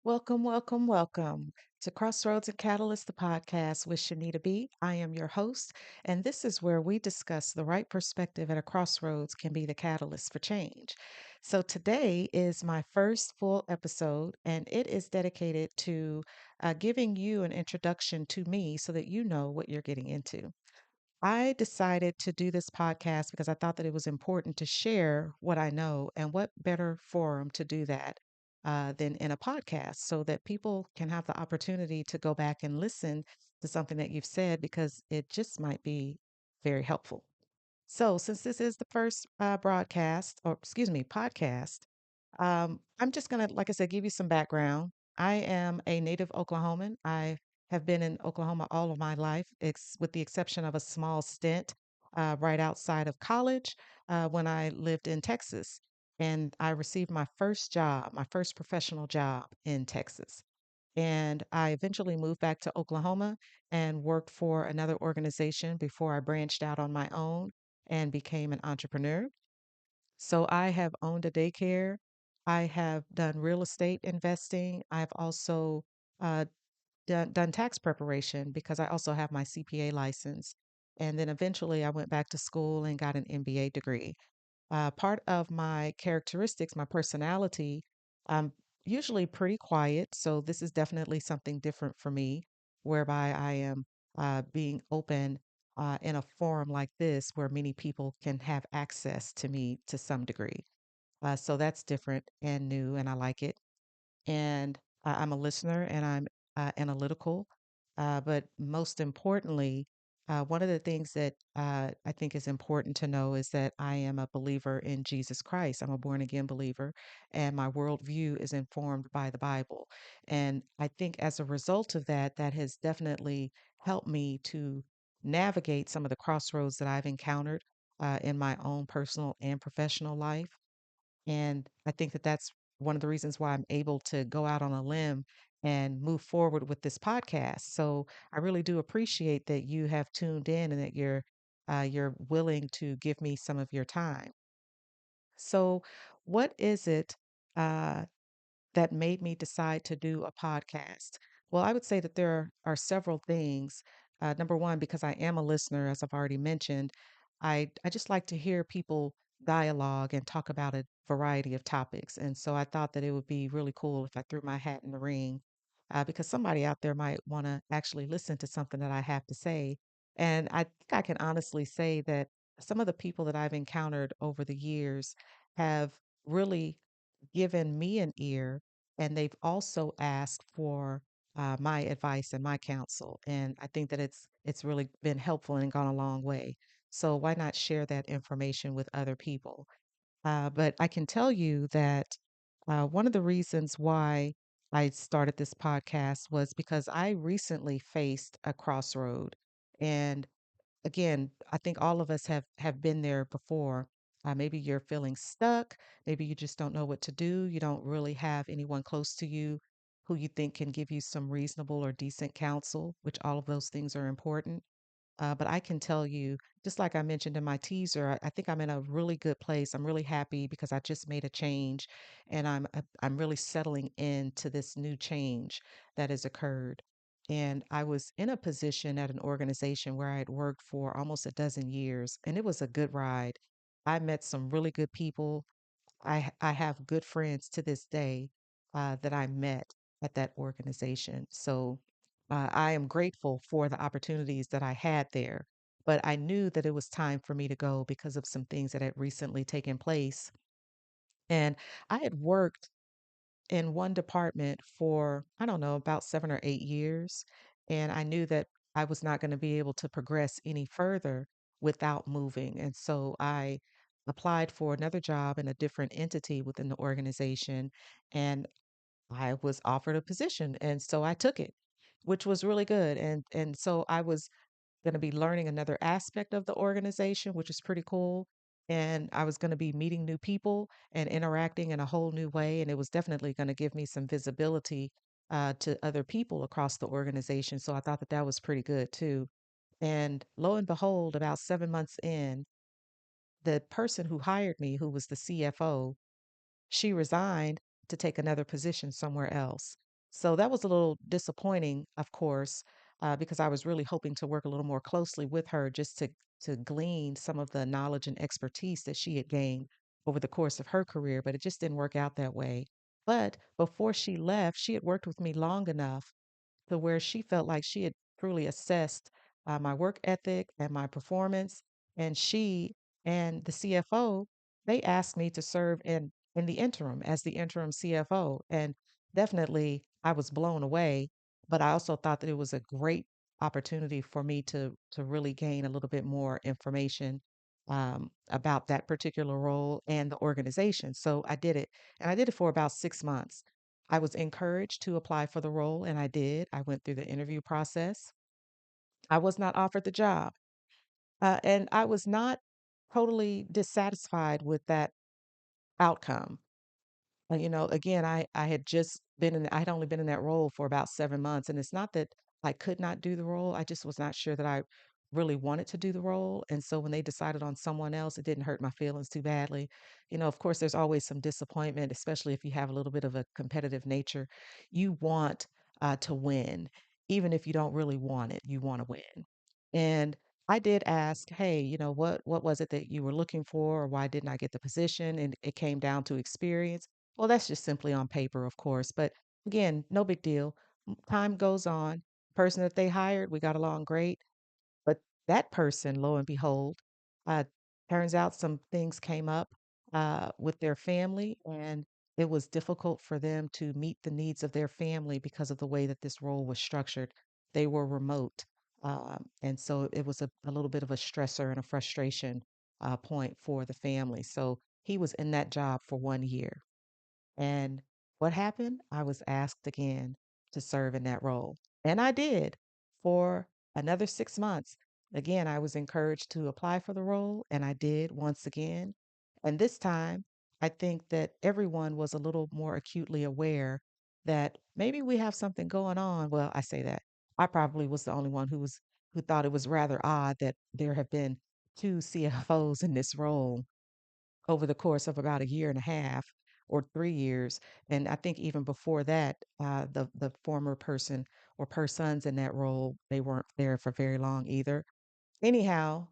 Welcome, welcome, welcome to Crossroads and Catalysts, the podcast with Shenita B. I am your host, and this is where we discuss the right perspective at a crossroads can be the catalyst for change. So today is my first full episode, and it is dedicated to giving you an introduction to me so that you know what you're getting into. I decided to do this podcast because I thought that it was important to share what I know, and what better forum to do that than in a podcast so that people can have the opportunity to go back and listen to something that you've said because it just might be very helpful. So, since this is the first broadcast, or excuse me, podcast, I'm just going to, like I said, give you some background. I am a native Oklahoman. I have been in Oklahoma all of my life, with the exception of a small stint right outside of college when I lived in Texas. And I received my first job, my first professional job in Texas. And I eventually moved back to Oklahoma and worked for another organization before I branched out on my own and became an entrepreneur. So I have owned a daycare. I have done real estate investing. I've also uh, done tax preparation because I also have my CPA license. And then eventually I went back to school and got an MBA degree. Part of my characteristics, my personality, I'm usually pretty quiet. So this is definitely something different for me, whereby I am being open in a forum like this where many people can have access to me to some degree. So that's different and new, and I like it. And I'm a listener and I'm analytical. But most importantly, one of the things that I think is important to know is that I am a believer in Jesus Christ. I'm a born again believer, and my worldview is informed by the Bible. And I think as a result of that, that has definitely helped me to navigate some of the crossroads that I've encountered in my own personal and professional life. And I think that that's one of the reasons why I'm able to go out on a limb and move forward with this podcast. So I really do appreciate that you have tuned in and that you're willing to give me some of your time. So, what is it uh, that made me decide to do a podcast? Well, I would say that there are several things. Number one, because I am a listener, as I've already mentioned, I just like to hear people dialogue and talk about a variety of topics. And so I thought that it would be really cool if I threw my hat in the ring, because somebody out there might want to actually listen to something that I have to say. And I think I can honestly say that some of the people that I've encountered over the years have really given me an ear, and they've also asked for my advice and my counsel. And I think that it's really been helpful and gone a long way. So why not share that information with other people? But I can tell you that one of the reasons why I started this podcast was because I recently faced a crossroad. And again, I think all of us have been there before. Maybe you're feeling stuck. Maybe you just don't know what to do. You don't really have anyone close to you who you think can give you some reasonable or decent counsel, which all of those things are important. But I can tell you, just like I mentioned in my teaser, I think I'm in a really good place. I'm really happy because I just made a change, and I'm really settling into this new change that has occurred. And I was in a position at an organization where I had worked for almost a dozen years, and it was a good ride. I met some really good people. I have good friends to this day that I met at that organization. So I am grateful for the opportunities that I had there. But I knew that it was time for me to go because of some things that had recently taken place. And I had worked in one department for, I don't know, about 7 or 8 years. And I knew that I was not going to be able to progress any further without moving. And so I applied for another job in a different entity within the organization, and I was offered a position. And so I took it, which was really good. And so I was going to be learning another aspect of the organization, which is pretty cool. And I was going to be meeting new people and interacting in a whole new way. And it was definitely going to give me some visibility to other people across the organization. So I thought that that was pretty good too. And lo and behold, about 7 months in, the person who hired me, who was the CFO, she resigned to take another position somewhere else. So that was a little disappointing, of course, because I was really hoping to work a little more closely with her just to glean some of the knowledge and expertise that she had gained over the course of her career, but it just didn't work out that way. But before she left, she had worked with me long enough to where she felt like she had truly assessed my work ethic and my performance. And she and the CFO, they asked me to serve in the interim as the interim CFO. And definitely I was blown away, but I also thought that it was a great opportunity for me to really gain a little bit more information about that particular role and the organization. So I did it, and I did it for about 6 months. I was encouraged to apply for the role, and I did. I went through the interview process. I was not offered the job, and I was not totally dissatisfied with that outcome. Again, I had just been in, I had only been in that role for about 7 months. And it's not that I could not do the role. I just was not sure that I really wanted to do the role. And so when they decided on someone else, it didn't hurt my feelings too badly. Of course, there's always some disappointment, especially if you have a little bit of a competitive nature. You want to win, even if you don't really want it, you want to win. And I did ask, hey, what was it that you were looking for, or why didn't I get the position? And it came down to experience. Well, that's just simply on paper, of course. But again, no big deal. Time goes on. Person that they hired, we got along great. But that person, lo and behold, uh, turns out some things came up with their family, and it was difficult for them to meet the needs of their family because of the way that this role was structured. They were remote. And so it was a little bit of a stressor and a frustration point for the family. So he was in that job for 1 year. And what happened? I was asked again to serve in that role. And I did for another 6 months. Again, I was encouraged to apply for the role, and I did once again. And this time, I think that everyone was a little more acutely aware that maybe we have something going on. Well, I say that. I probably was the only one who thought it was rather odd that there have been two CFOs in this role over the course of about a year and a half or 3 years. And I think even before that, the former person or persons in that role, they weren't there for very long either. Anyhow,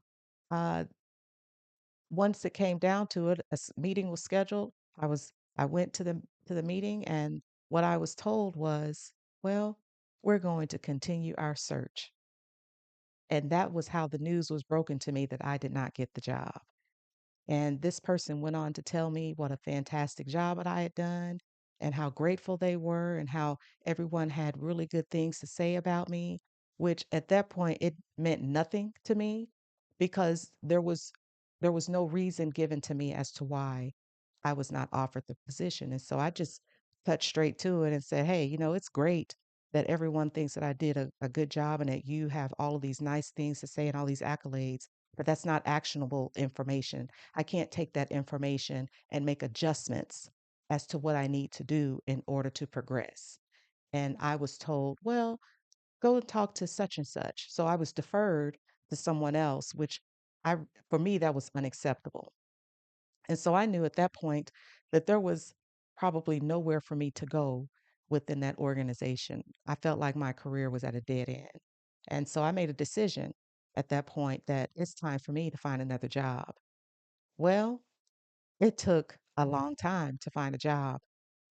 uh, once it came down to it, meeting was scheduled. I went to the meeting, and what I was told was, well, we're going to continue our search. And that was how the news was broken to me that I did not get the job. And this person went on to tell me what a fantastic job that I had done and how grateful they were and how everyone had really good things to say about me, which at that point it meant nothing to me because there was no reason given to me as to why I was not offered the position. And so I just cut straight to it and said, hey, it's great that everyone thinks that I did a good job and that you have all of these nice things to say and all these accolades, but that's not actionable information. I can't take that information and make adjustments as to what I need to do in order to progress. And I was told, well, go and talk to such and such. So I was deferred to someone else, which I, for me, that was unacceptable. And so I knew at that point that there was probably nowhere for me to go within that organization. I felt like my career was at a dead end. And so I made a decision at that point that it's time for me to find another job. Well, it took a long time to find a job.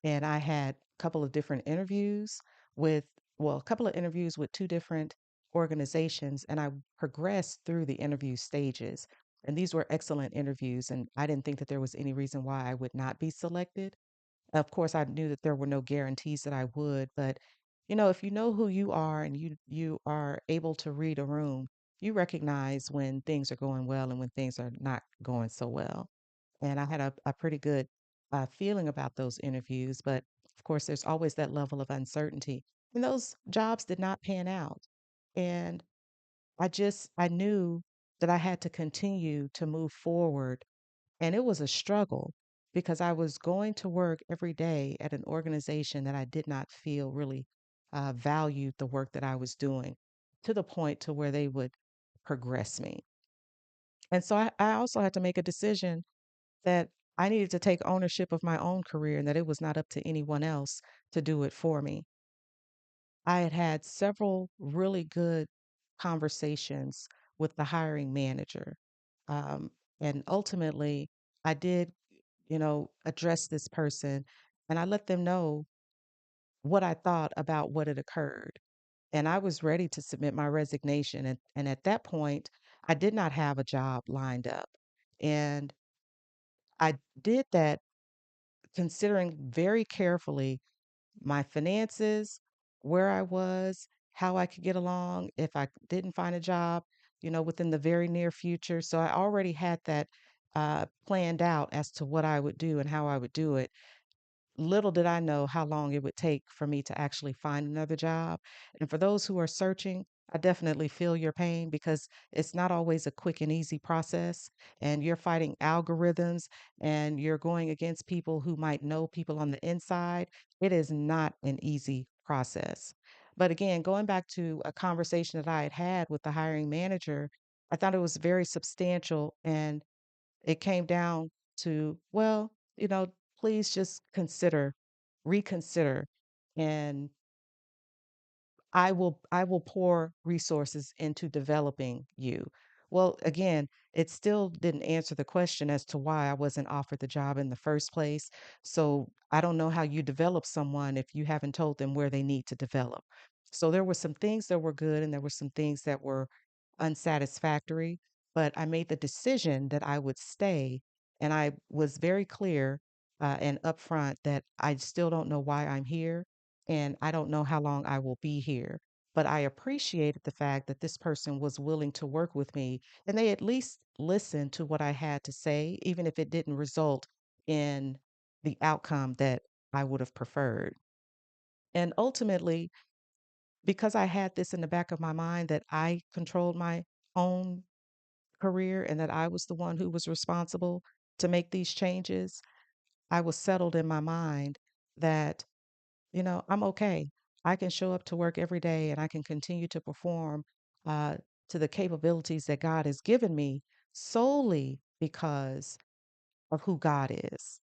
And I had a couple of different interviews with, well, a couple of interviews with two different organizations, and I progressed through the interview stages. And these were excellent interviews, and I didn't think that there was any reason why I would not be selected. Of course, I knew that there were no guarantees that I would, but if you know who you are and you are able to read a room, you recognize when things are going well and when things are not going so well. And I had a pretty good feeling about those interviews, but of course, there's always that level of uncertainty. And those jobs did not pan out. And I knew that I had to continue to move forward, and it was a struggle because I was going to work every day at an organization that I did not feel really valued the work that I was doing to the point to where they would progress me. And so I also had to make a decision that I needed to take ownership of my own career and that it was not up to anyone else to do it for me. I had had several really good conversations with the hiring manager. Um, and ultimately, I did, address this person and I let them know what I thought about what had occurred. And I was ready to submit my resignation. And at that point, I did not have a job lined up. And I did that considering very carefully my finances, where I was, how I could get along if I didn't find a job, within the very near future. So I already had that planned out as to what I would do and how I would do it. Little did I know how long it would take for me to actually find another job. And for those who are searching, I definitely feel your pain because it's not always a quick and easy process. And you're fighting algorithms and you're going against people who might know people on the inside. It is not an easy process. But again, going back to a conversation that I had had with the hiring manager, I thought it was very substantial and it came down to, well, please just reconsider, and I will pour resources into developing you. Well, again, it still didn't answer the question as to why I wasn't offered the job in the first place. So I don't know how you develop someone if you haven't told them where they need to develop. So there were some things that were good and there were some things that were unsatisfactory, but I made the decision that I would stay. And I was very clear and upfront that I still don't know why I'm here and I don't know how long I will be here. But I appreciated the fact that this person was willing to work with me and they at least listened to what I had to say, even if it didn't result in the outcome that I would have preferred. And ultimately, because I had this in the back of my mind that I controlled my own career and that I was the one who was responsible to make these changes, I was settled in my mind that I'm okay. I can show up to work every day and I can continue to perform uh, to the capabilities that God has given me solely because of who God is.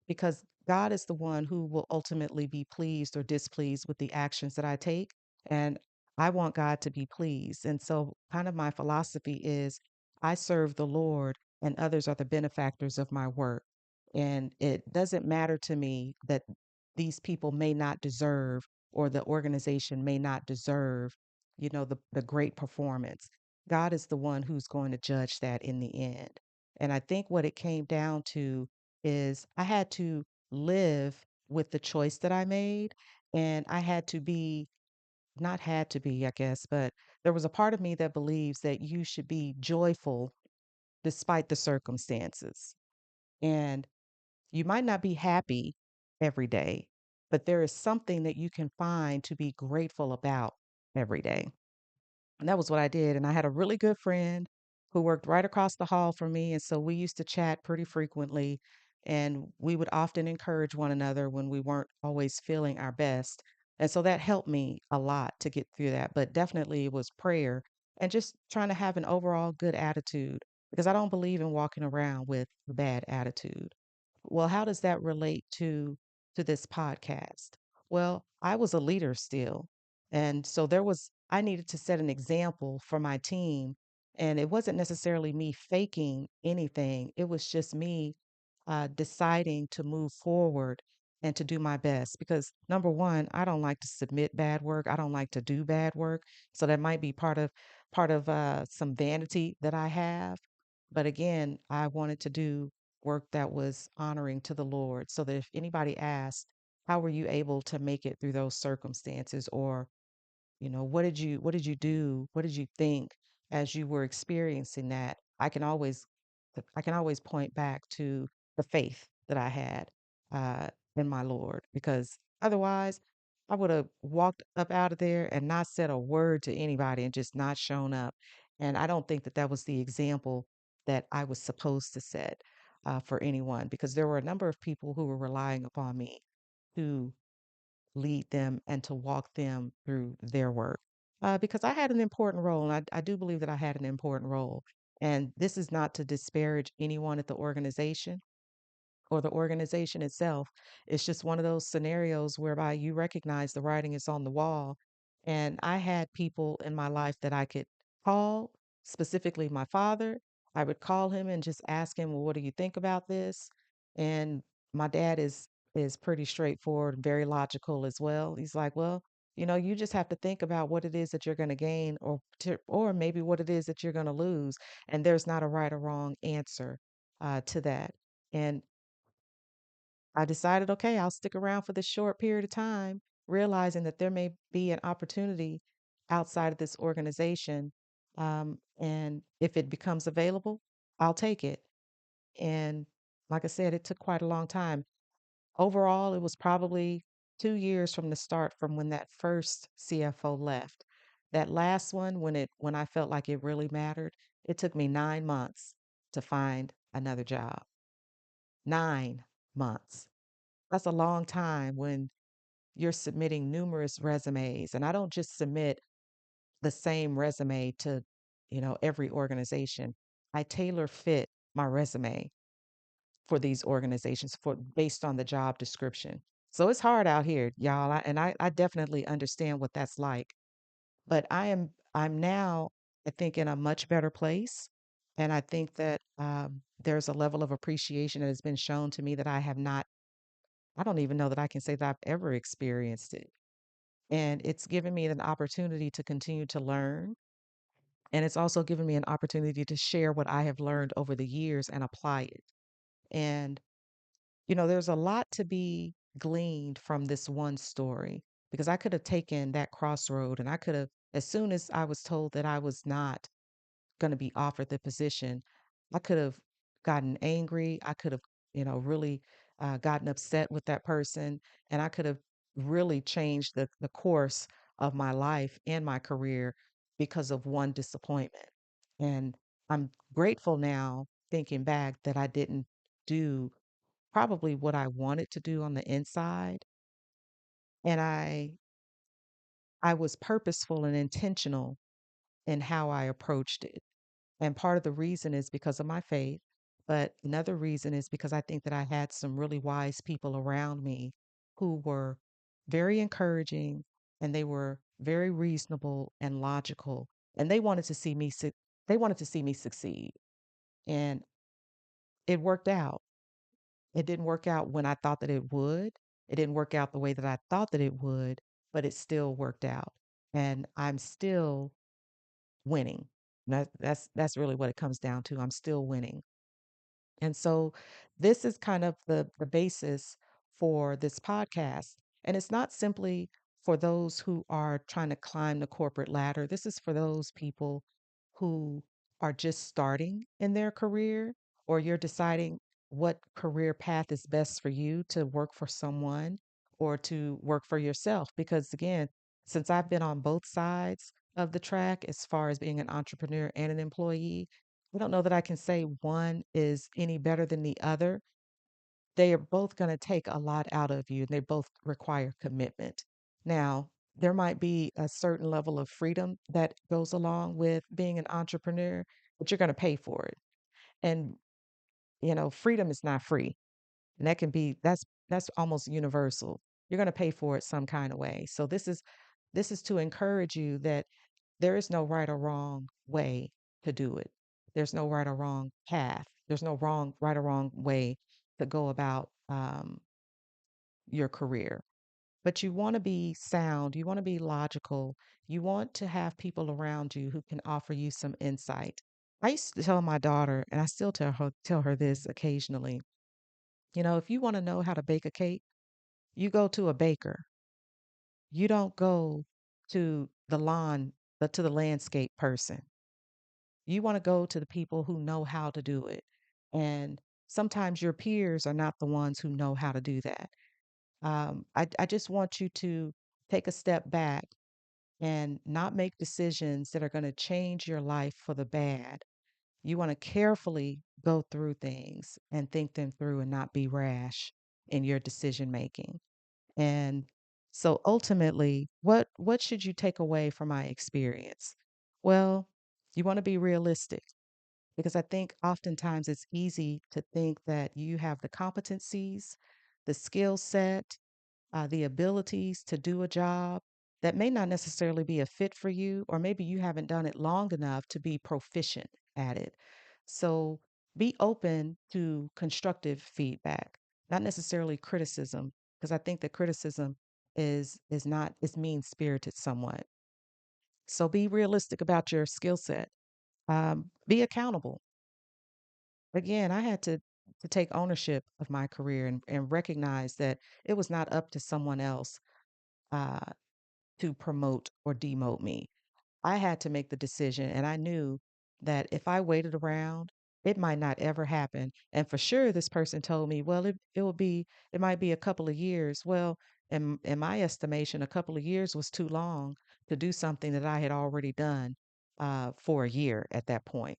Because God is the one who will ultimately be pleased or displeased with the actions that I take. And I want God to be pleased. And so, kind of my philosophy is I serve the Lord and others are the benefactors of my work. And it doesn't matter to me that these people may not deserve or the organization may not deserve, the great performance. God is the one who's going to judge that in the end. And I think what it came down to is I had to live with the choice that I made. And I had to be, not had to be, I guess, but there was a part of me that believes that you should be joyful despite the circumstances. And you might not be happy every day, but there is something that you can find to be grateful about every day. And that was what I did. And I had a really good friend who worked right across the hall from me. And so we used to chat pretty frequently. And we would often encourage one another when we weren't always feeling our best. And so that helped me a lot to get through that. But definitely it was prayer and just trying to have an overall good attitude because I don't believe in walking around with a bad attitude. Well, how does that relate to this podcast? Well, I was a leader still. And so I needed to set an example for my team. And it wasn't necessarily me faking anything. It was just me deciding to move forward and to do my best. Because number one, I don't like to submit bad work. I don't like to do bad work. So that might be part of some vanity that I have. But again, I wanted to do work that was honoring to the Lord so that if anybody asked, how were you able to make it through those circumstances? Or, what did you do? What did you think as you were experiencing that? I can always point back to the faith that I had uh, in my Lord, because otherwise I would have walked up out of there and not said a word to anybody and just not shown up. And I don't think that that was the example that I was supposed to set for anyone, because there were a number of people who were relying upon me to lead them and to walk them through their work. Because I had an important role, and I do believe that I had an important role. And this is not to disparage anyone at the organization or the organization itself. It's just one of those scenarios whereby you recognize the writing is on the wall And I had people in my life that I could call, specifically my father. I would call him and just ask him, "Well, what do you think about this?" And my dad is pretty straightforward, very logical as well. He's like, "Well, you just have to think about what it is that you're going to gain or maybe what it is that you're going to lose, and there's not a right or wrong answer to that." And I decided, okay, I'll stick around for this short period of time, realizing that there may be an opportunity outside of this organization. And if it becomes available, I'll take it. And like I said, it took quite a long time. Overall, it was probably 2 years from the start from when that first CFO left. That last one, when I felt like it really mattered, it took me 9 months to find another job. 9 months. That's a long time when you're submitting numerous resumes. And I don't just submit the same resume to, every organization. I tailor fit my resume for these organizations for based on the job description. So it's hard out here, y'all. And I definitely understand what that's like. But I'm now, I think, in a much better place. And I think that there's a level of appreciation that has been shown to me that I don't even know that I can say that I've ever experienced it. And it's given me an opportunity to continue to learn. And it's also given me an opportunity to share what I have learned over the years and apply it. And, there's a lot to be gleaned from this one story because I could have taken that crossroad and I could have, as soon as I was told that I was not going to be offered the position, I could have gotten angry. I could have, really gotten upset with that person. And I could have really changed the course of my life and my career because of one disappointment. And I'm grateful now, thinking back, that I didn't do probably what I wanted to do on the inside. And I was purposeful and intentional in how I approached it. And part of the reason is because of my faith. But another reason is because I think that I had some really wise people around me who were very encouraging and they were very reasonable and logical. And they wanted to see me succeed. And it worked out. It didn't work out when I thought that it would. It didn't work out the way that I thought that it would, but it still worked out. And I'm still winning. That's really what it comes down to. I'm still winning. And so this is kind of the basis for this podcast. And it's not simply for those who are trying to climb the corporate ladder. This is for those people who are just starting in their career, or you're deciding what career path is best for you to work for someone or to work for yourself. Because again, since I've been on both sides of the track as far as being an entrepreneur and an employee, I don't know that I can say one is any better than the other. They are both going to take a lot out of you, and they both require commitment. Now, there might be a certain level of freedom that goes along with being an entrepreneur, but you're going to pay for it. And, freedom is not free. And that's almost universal. You're going to pay for it some kind of way. So this is to encourage you that there is no right or wrong way to do it. There's no right or wrong path. There's no right or wrong way to go about your career. But you want to be sound. You want to be logical. You want to have people around you who can offer you some insight. I used to tell my daughter, and I still tell her this occasionally. If you want to know how to bake a cake, you go to a baker. You don't go to the lawn, but to the landscape person. You want to go to the people who know how to do it. And sometimes your peers are not the ones who know how to do that. I just want you to take a step back and not make decisions that are going to change your life for the bad. You want to carefully go through things and think them through and not be rash in your decision making. And so ultimately, what should you take away from my experience? Well, you want to be realistic because I think oftentimes it's easy to think that you have the competencies, the skill set, the abilities to do a job. that may not necessarily be a fit for you, or maybe you haven't done it long enough to be proficient at it. So be open to constructive feedback, not necessarily criticism, because I think that criticism is not is mean spirited somewhat. So be realistic about your skill set. Be accountable. Again, I had to take ownership of my career and recognize that it was not up to someone else uh, to promote or demote me. I had to make the decision, and I knew that if I waited around, it might not ever happen. And for sure, this person told me, well, it might be a couple of years. Well, in my estimation, a couple of years was too long to do something that I had already done for a year at that point.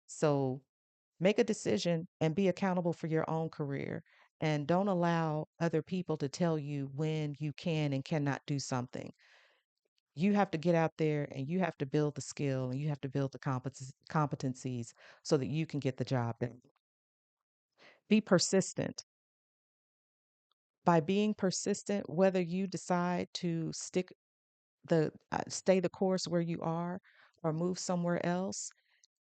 So make a decision and be accountable for your own career. And don't allow other people to tell you when you can and cannot do something. You have to get out there and you have to build the skill and you have to build the competencies so that you can get the job done. Be persistent. By being persistent, whether you decide to stay the course where you are or move somewhere else,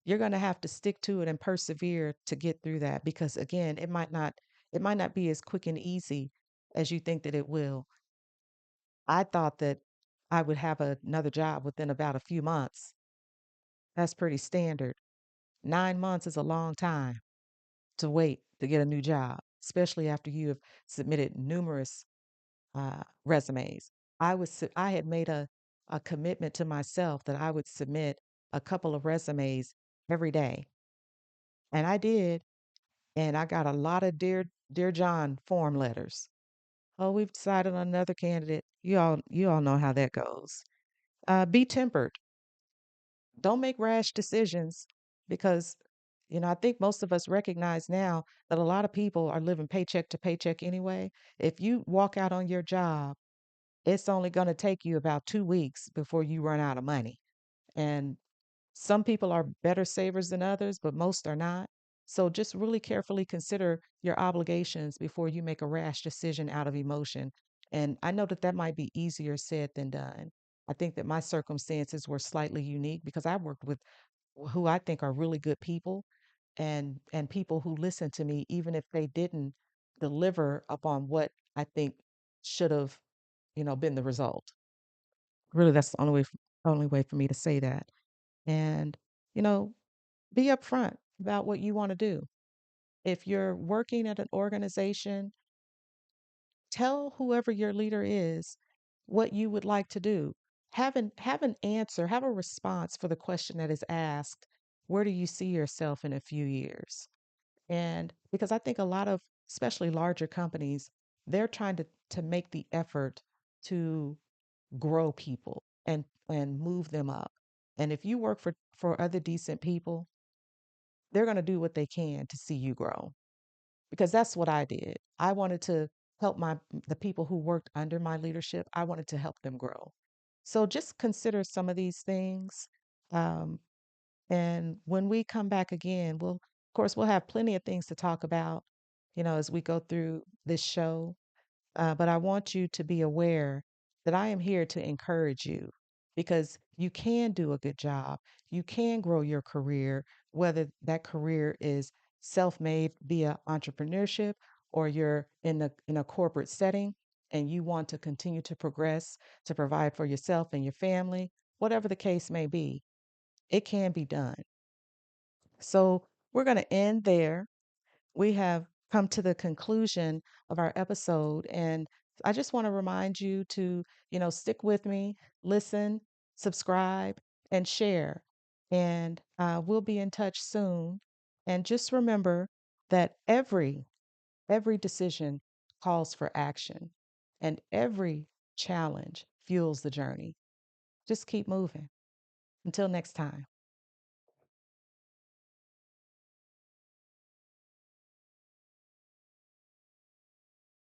you're going to have to stick to it and persevere to get through that, because again, it might not be as quick and easy as you think that it will. I thought that I would have another job within about a few months. That's pretty standard. 9 months is a long time to wait to get a new job, especially after you have submitted numerous resumes. I had made a commitment to myself that I would submit a couple of resumes every day, and I did. And I got a lot of dear John form letters. Oh, we've decided on another candidate. You all know how that goes. Be tempered. Don't make rash decisions, because I think most of us recognize now that a lot of people are living paycheck to paycheck anyway. If you walk out on your job, it's only going to take you about 2 weeks before you run out of money. And some people are better savers than others, but most are not. So just really carefully consider your obligations before you make a rash decision out of emotion. And I know that that might be easier said than done. I think that my circumstances were slightly unique because I worked with who I think are really good people, and people who listen to me even if they didn't deliver upon what I think should have, been the result. Really, that's the only way for me to say that. And you know, be upfront about what you want to do. If you're working at an organization, tell whoever your leader is what you would like to do. Have an answer, have a response for the question that is asked. Where do you see yourself in a few years? And because I think a lot of, especially larger companies, they're trying to make the effort to grow people and move them up. And if you work for other decent people, they're going to do what they can to see you grow, because that's what I did. I wanted to help the people who worked under my leadership. I wanted to help them grow. So just consider some of these things. Um, and when we come back again, of course, we'll have plenty of things to talk about, as we go through this show. But I want you to be aware that I am here to encourage you, because you can do a good job. You can grow your career, whether that career is self made via entrepreneurship or you're in a corporate setting and you want to continue to progress to provide for yourself and your family, whatever the case may be, it can be done. So we're going to end there. We have come to the conclusion of our episode. And I just want to remind you to, stick with me, listen, subscribe, and share. And we'll be in touch soon. And just remember that every decision calls for action, and every challenge fuels the journey. Just keep moving. Until next time.